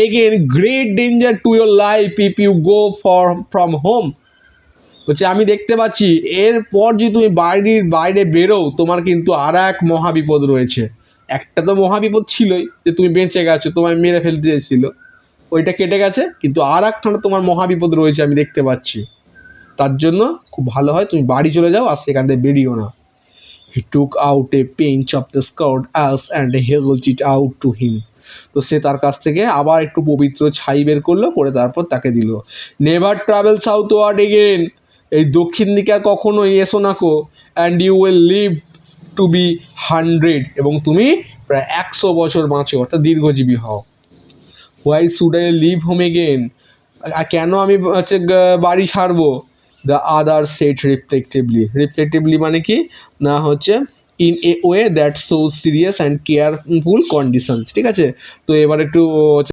again great danger to your life if you go from home. বলছে আমি দেখতে পাচ্ছি এরপর যদি তুমি বাড়ির বাইরে বেরো তোমার কিন্তু আর এক মহাবিপদ রয়েছে। একটা তো মহাবিপদ ছিলই যে তুমি বেঁচে গেছো, তোমায় মেরে ফেলতে চেয়েছিল, ওইটা কেটে গেছে, কিন্তু আর একখানা তোমার মহাবিপদ রয়েছে আমি দেখতে পাচ্ছি। তার জন্য খুব ভালো হয় তুমি বাড়ি চলে যাও আর সেখান থেকে বেরিও না। He took out a pinch of the skirt ash and held it out to him. তো সে তার কাছ থেকে আবার একটু পবিত্র ছাই বের করলো, করে তারপর তাকে দিল। নেভার ট্রাভেল সাউথওয়ার্ড এগেন, এই দক্ষিণ দিকে আর কখনোই এসো না কো, and you will live to be 100, এবং তুমি প্রায় 100 বছর বাঁচো, অর্থাৎ দীর্ঘজীবী হও। Why should I leave home again, কেন আমি হচ্ছে বাড়ি ছাড়বো? দ্য আদার সেট রিফ্লেক্টিভলি মানে কি না হচ্ছে in a way that so serious and careful conditions, ঠিক আছে। তো এবার একটু